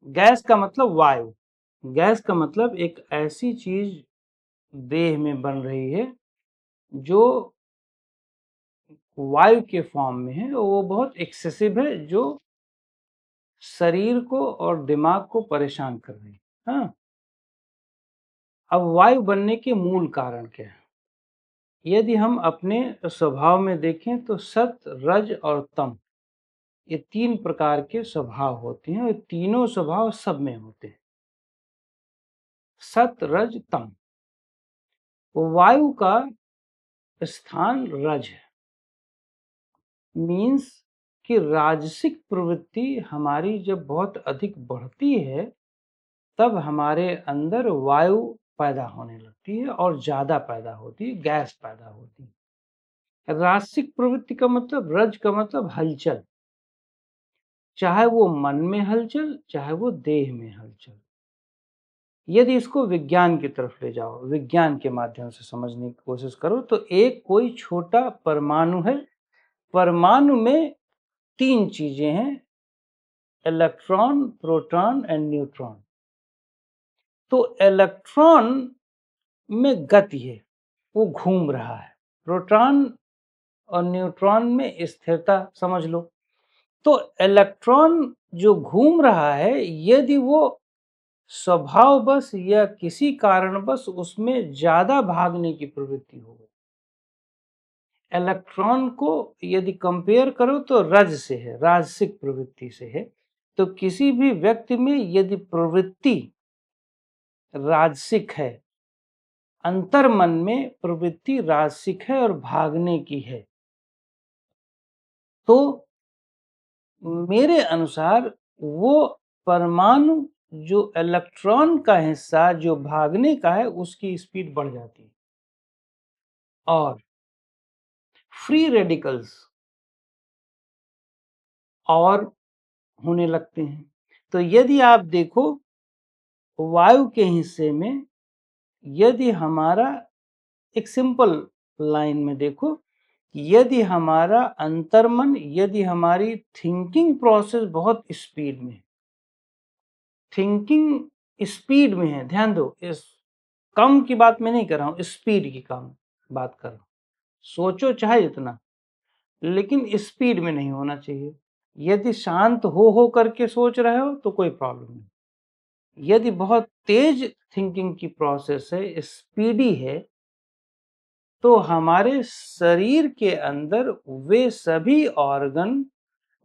Gas का मतलब वायु। गैस का मतलब एक ऐसी चीज देह में बन रही है जो वायु के फॉर्म में है, वो बहुत एक्सेसिव है, जो शरीर को और दिमाग को परेशान कर रही है। हाँ, अब वायु बनने के मूल कारण क्या है? यदि हम अपने स्वभाव में देखें तो सत, रज और तम, ये 3 प्रकार के स्वभाव होते हैं और तीनों स्वभाव सब में होते हैं। सत, रज, तम। वायु का स्थान रज है, मीन्स कि राजसिक प्रवृत्ति हमारी जब बहुत अधिक बढ़ती है तब हमारे अंदर वायु पैदा होने लगती है और ज्यादा पैदा होती है, गैस पैदा होती है। राजसिक प्रवृत्ति का मतलब, रज का मतलब हलचल, चाहे वो मन में हलचल, चाहे वो देह में हलचल। यदि इसको विज्ञान की तरफ ले जाओ, विज्ञान के माध्यम से समझने की कोशिश करो, तो एक कोई छोटा परमाणु है, परमाणु में 3 चीजें हैं, इलेक्ट्रॉन, प्रोटॉन एंड न्यूट्रॉन। तो इलेक्ट्रॉन में गति है, वो घूम रहा है। प्रोटॉन और न्यूट्रॉन में स्थिरता समझ लो। तो इलेक्ट्रॉन जो घूम रहा है, यदि वो स्वभाववश या किसी कारणवश उसमें ज्यादा भागने की प्रवृत्ति हो, इलेक्ट्रॉन को यदि कंपेयर करो तो रज से है, राजसिक प्रवृत्ति से है। तो किसी भी व्यक्ति में यदि प्रवृत्ति राजसिक है, अंतर्मन में प्रवृत्ति राजसिक है और भागने की है, तो मेरे अनुसार वो परमाणु जो इलेक्ट्रॉन का हिस्सा जो भागने का है, उसकी स्पीड बढ़ जाती है और फ्री रेडिकल्स और होने लगते हैं। तो यदि आप देखो वायु के हिस्से में, यदि हमारा एक सिंपल लाइन में देखो, यदि हमारा अंतर्मन, यदि हमारी थिंकिंग प्रोसेस बहुत स्पीड में, थिंकिंग स्पीड में है, ध्यान दो, इस कम की बात मैं नहीं कर रहा हूं, स्पीड की कम बात कर रहा हूं। सोचो चाहे इतना, लेकिन स्पीड में नहीं होना चाहिए। यदि शांत हो करके सोच रहे हो तो कोई प्रॉब्लम नहीं। यदि बहुत तेज थिंकिंग की प्रोसेस है, स्पीडी है, तो हमारे शरीर के अंदर वे सभी ऑर्गन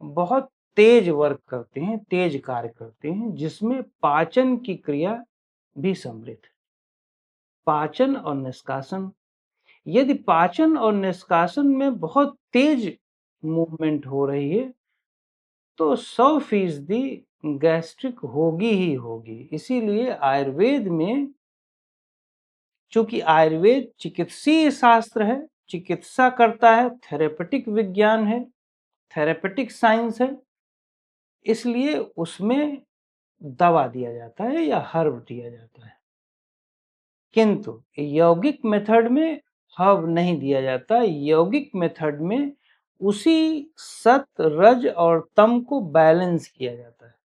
बहुत तेज वर्क करते हैं, तेज कार्य करते हैं, जिसमें पाचन की क्रिया भी सम्मिलित है। पाचन और निष्कासन, यदि पाचन और निष्कासन में बहुत तेज मूवमेंट हो रही है तो 100% गैस्ट्रिक होगी ही होगी। इसीलिए आयुर्वेद में, चूंकि आयुर्वेद चिकित्सीय शास्त्र है, चिकित्सा करता है, थेरेपेटिक विज्ञान है, थेरेपेटिक साइंस है, इसलिए उसमें दवा दिया जाता है या हर्ब दिया जाता है। किंतु यौगिक मेथड में हर्ब नहीं दिया जाता। यौगिक मेथड में उसी सत, रज और तम को बैलेंस किया जाता है।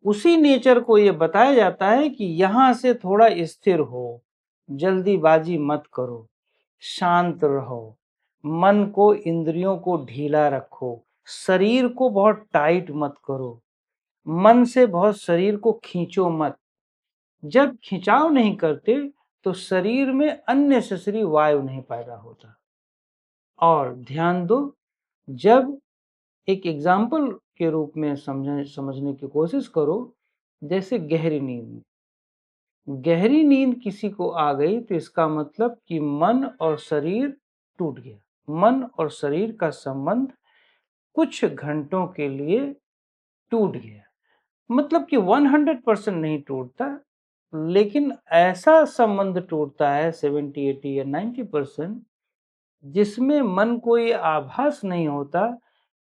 उसी नेचर को यह बताया जाता है कि यहां से थोड़ा स्थिर हो, जल्दीबाजी मत करो, शांत रहो, मन को, इंद्रियों को ढीला रखो, शरीर को बहुत टाइट मत करो, मन से बहुत शरीर को खींचो मत। जब खिंचाव नहीं करते तो शरीर में अननेसेसरी वायु नहीं पैदा होता। और ध्यान दो, जब एक एग्जाम्पल के रूप में समझने की कोशिश करो, जैसे गहरी नींद। गहरी नींद किसी को आ गई तो इसका मतलब कि मन और शरीर टूट गया। मन और शरीर का संबंध कुछ घंटों के लिए टूट गया। मतलब कि 100% नहीं टूटता, लेकिन ऐसा संबंध टूटता है 70, 80 या 90%, जिसमें मन को ये आभास नहीं होता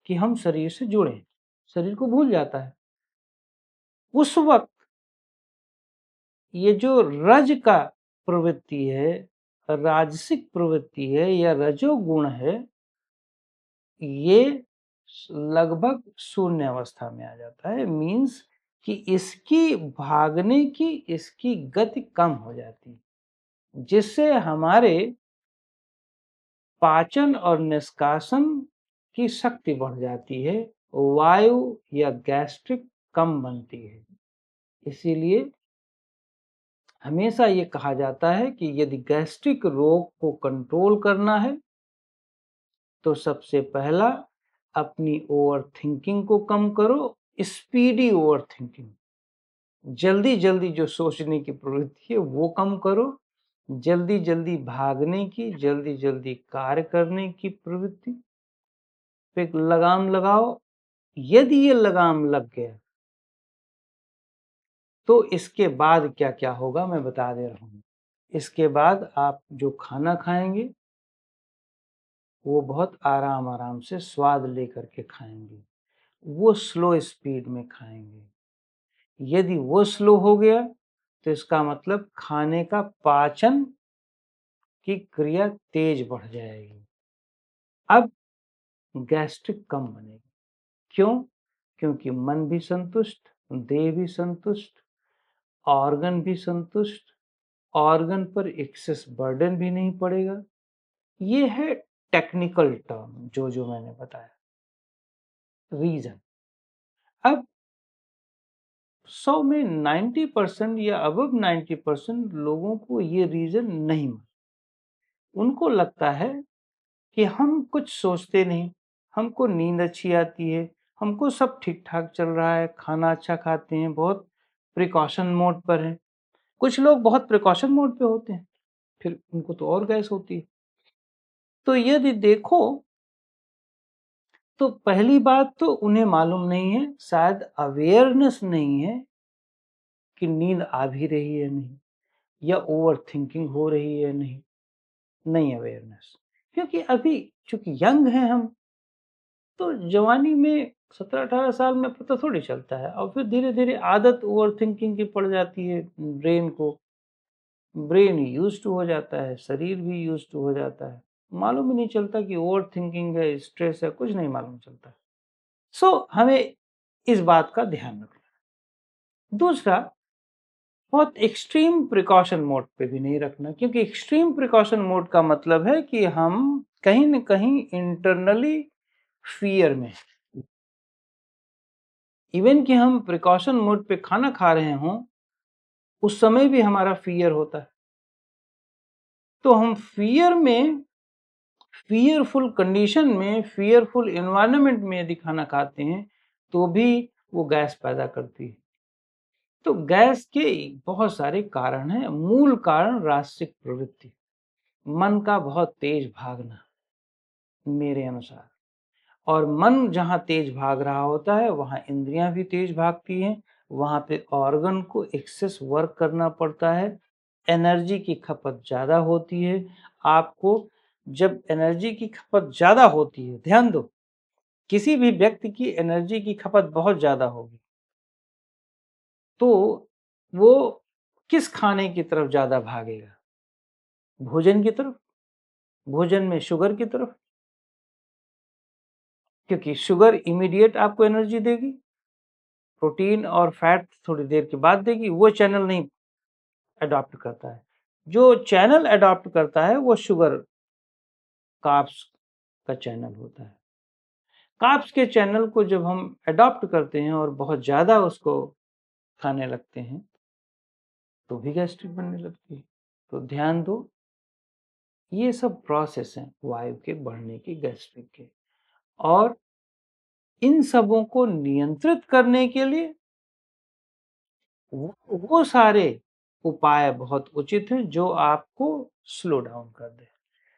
कि हम शरीर से जुड़े, शरीर को भूल जाता है। उस वक्त ये जो रज का प्रवृत्ति है, राजसिक प्रवृत्ति है या रजोगुण है, ये लगभग शून्य अवस्था में आ जाता है। मीन्स कि इसकी भागने की इसकी गति कम हो जाती है, जिससे हमारे पाचन और निष्कासन की शक्ति बढ़ जाती है, वायु या गैस्ट्रिक कम बनती है। इसीलिए हमेशा ये कहा जाता है कि यदि गैस्ट्रिक रोग को कंट्रोल करना है तो सबसे पहला अपनी ओवर थिंकिंग को कम करो। स्पीडी ओवर थिंकिंग, जल्दी जल्दी जो सोचने की प्रवृत्ति है वो कम करो। जल्दी जल्दी भागने की, जल्दी जल्दी कार्य करने की प्रवृत्ति पे लगाम लगाओ। यदि ये लगाम लग गया तो इसके बाद क्या क्या होगा मैं बता दे रहा हूँ। इसके बाद आप जो खाना खाएंगे वो बहुत आराम आराम से स्वाद लेकर के खाएंगे, वो स्लो स्पीड में खाएंगे। यदि वो स्लो हो गया तो इसका मतलब खाने का पाचन की क्रिया तेज बढ़ जाएगी। अब गैस्ट्रिक कम बनेगी। क्यों? क्योंकि मन भी संतुष्ट, देह भी संतुष्ट, ऑर्गन भी संतुष्ट, ऑर्गन पर एक्सेस बर्डन भी नहीं पड़ेगा। ये है टेक्निकल टर्म जो मैंने बताया, रीजन। अब 100 में 90% या अबव 90% लोगों को ये रीजन नहीं मिलता। उनको लगता है कि हम कुछ सोचते नहीं, हमको नींद अच्छी आती है, हमको सब ठीक ठाक चल रहा है, खाना अच्छा खाते हैं, बहुत प्रिकॉशन मोड पर हैं। कुछ लोग बहुत प्रिकॉशन मोड पे होते हैं, फिर उनको तो और गैस होती है। तो यदि देखो तो पहली बात तो उन्हें मालूम नहीं है, शायद अवेयरनेस नहीं है कि नींद आ भी रही है नहीं, या ओवर थिंकिंग हो रही है नहीं। नहीं अवेयरनेस, क्योंकि अभी चूंकि यंग हैं हम, तो जवानी में 17-18 साल में पता थोड़ी चलता है, और फिर धीरे धीरे आदत ओवर थिंकिंग की पड़ जाती है ब्रेन को। ब्रेन यूज टू हो जाता है, शरीर भी यूज टू हो जाता है, मालूम ही नहीं चलता कि ओवर थिंकिंग है, स्ट्रेस है, कुछ नहीं मालूम चलता। हमें इस बात का ध्यान रखना है। दूसरा, बहुत एक्सट्रीम प्रिकॉशन मोड पे भी नहीं रखना, क्योंकि एक्सट्रीम प्रिकॉशन मोड का मतलब है कि हम कहीं न कहीं इंटरनली फियर में, इवन कि हम प्रिकॉशन मोड पे खाना खा रहे हों, उस समय भी हमारा फियर होता है। तो हम फियर में, फियरफुल कंडीशन में, फियरफुल एनवायरनमेंट में यदि खाना खाते हैं तो भी वो गैस पैदा करती है। तो गैस के बहुत सारे कारण हैं। मूल कारण रासिक प्रवृत्ति, मन का बहुत तेज भागना मेरे अनुसार। और मन जहाँ तेज भाग रहा होता है वहाँ इंद्रियां भी तेज भागती हैं, वहाँ पे ऑर्गन को एक्सेस वर्क करना पड़ता है, एनर्जी की खपत ज़्यादा होती है। आपको जब एनर्जी की खपत ज़्यादा होती है, ध्यान दो, किसी भी व्यक्ति की एनर्जी की खपत बहुत ज़्यादा होगी तो वो किस खाने की तरफ ज़्यादा भागेगा? भोजन की तरफ, भोजन में शुगर की तरफ, क्योंकि शुगर इमीडिएट आपको एनर्जी देगी, प्रोटीन और फैट थोड़ी देर के बाद देगी। वो चैनल नहीं अडॉप्ट करता है। जो चैनल अडॉप्ट करता है वो शुगर कार्ब्स का चैनल होता है। कार्ब्स के चैनल को जब हम अडॉप्ट करते हैं और बहुत ज़्यादा उसको खाने लगते हैं तो भी गैस्ट्रिक बनने लगती है। तो ध्यान दो, ये सब प्रोसेस हैं वायु के बढ़ने की, गैस्ट्रिक के। और इन सबों को नियंत्रित करने के लिए वो सारे उपाय बहुत उचित हैं जो आपको स्लो डाउन कर दे।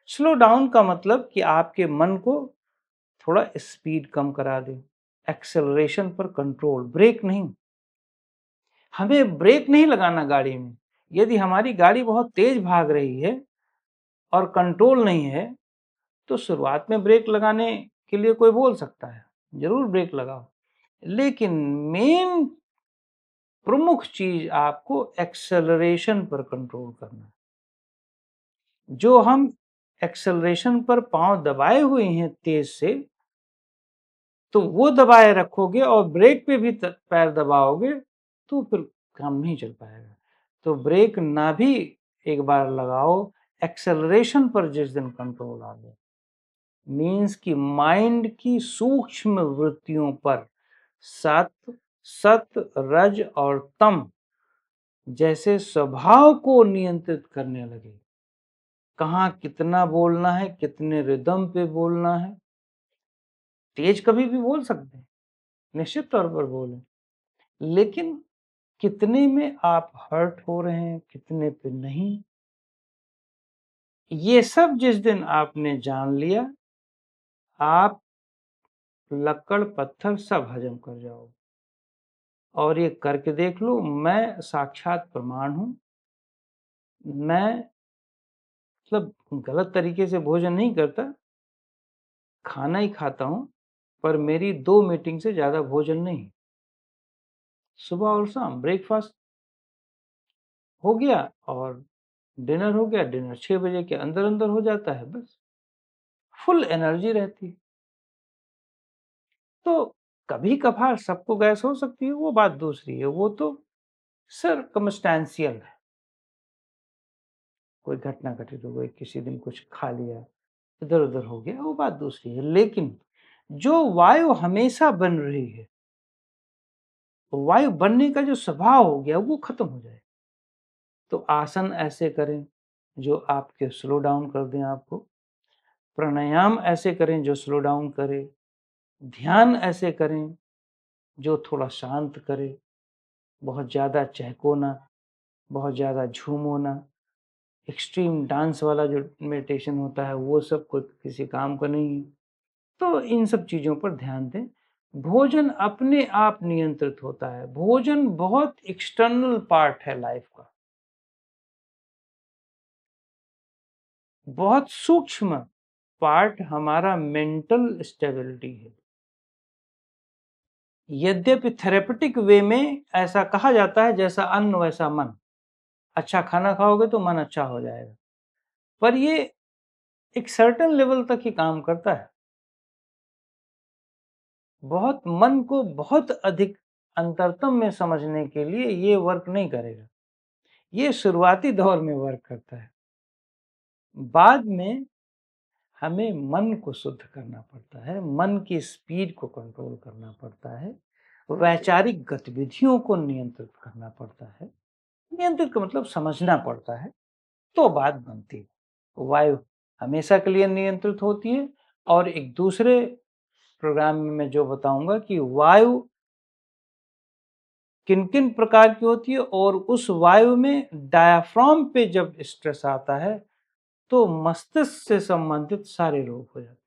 स्लो डाउन का मतलब कि आपके मन को थोड़ा स्पीड कम करा दे, एक्सेलरेशन पर कंट्रोल, ब्रेक नहीं। हमें ब्रेक नहीं लगाना गाड़ी में। यदि हमारी गाड़ी बहुत तेज भाग रही है और कंट्रोल नहीं है तो शुरुआत में ब्रेक लगाने के लिए कोई बोल सकता है, जरूर ब्रेक लगाओ, लेकिन मेन प्रमुख चीज आपको एक्सेलरेशन पर कंट्रोल करना है। जो हम एक्सेलरेशन पर पांव दबाए हुए हैं तेज से, तो वो दबाए रखोगे और ब्रेक पे भी पैर दबाओगे तो फिर काम नहीं चल पाएगा। तो ब्रेक ना भी एक बार लगाओ, एक्सेलरेशन पर जिस दिन कंट्रोल आ गया, मीन्स कि माइंड की सूक्ष्म वृत्तियों पर सत, रज और तम जैसे स्वभाव को नियंत्रित करने लगे। कहाँ कितना बोलना है, कितने रिदम पे बोलना है, तेज कभी भी बोल सकते हैं, निश्चित तौर पर बोलें, लेकिन कितने में आप हर्ट हो रहे हैं, कितने पे नहीं, ये सब जिस दिन आपने जान लिया, आप लक्कड़ पत्थर सब हजम कर जाओगे। और ये करके देख लो, मैं साक्षात प्रमाण हूं। मैं मतलब गलत तरीके से भोजन नहीं करता, खाना ही खाता हूं, पर मेरी 2 मीटिंग से ज्यादा भोजन नहीं। सुबह और शाम ब्रेकफास्ट हो गया और डिनर हो गया। डिनर 6 बजे के अंदर अंदर हो जाता है, बस फुल एनर्जी रहती है। तो कभी कभार सबको गैस हो सकती है, वो बात दूसरी है, वो तो सर्कमस्टेंशियल है। कोई घटना घटित हो गई, किसी दिन कुछ खा लिया, इधर उधर हो गया, वो बात दूसरी है। लेकिन जो वायु हमेशा बन रही है, वायु बनने का जो स्वभाव हो गया वो खत्म हो जाए। तो आसन ऐसे करें जो आपके स्लो डाउन कर दें आपको, प्राणायाम ऐसे करें जो स्लो डाउन करे, ध्यान ऐसे करें जो थोड़ा शांत करे, बहुत ज़्यादा चहको ना, बहुत ज़्यादा झूमो ना, एक्सट्रीम डांस वाला जो मेडिटेशन होता है वो सब कोई किसी काम का नहीं है। तो इन सब चीज़ों पर ध्यान दें। भोजन अपने आप नियंत्रित होता है। भोजन बहुत एक्सटर्नल पार्ट है लाइफ का, बहुत सूक्ष्म पार्ट हमारा मेंटल स्टेबिलिटी है। यद्यपि थेरेपेटिक वे में ऐसा कहा जाता है, जैसा अन्न वैसा मन, अच्छा खाना खाओगे तो मन अच्छा हो जाएगा, पर ये एक सर्टेन लेवल तक ही काम करता है। बहुत मन को बहुत अधिक अंतरतम में समझने के लिए ये वर्क नहीं करेगा। ये शुरुआती दौर में वर्क करता है, बाद में हमें मन को शुद्ध करना पड़ता है, मन की स्पीड को कंट्रोल करना पड़ता है, वैचारिक गतिविधियों को नियंत्रित करना पड़ता है। नियंत्रित का मतलब समझना पड़ता है, तो बात बनती है। वायु हमेशा के लिए नियंत्रित होती है। और एक दूसरे प्रोग्राम में मैं जो बताऊंगा कि वायु किन किन प्रकार की होती है, और उस वायु में डायाफ्राम पे जब स्ट्रेस आता है तो मस्तिष्क से संबंधित सारे रोग हो जाते हैं।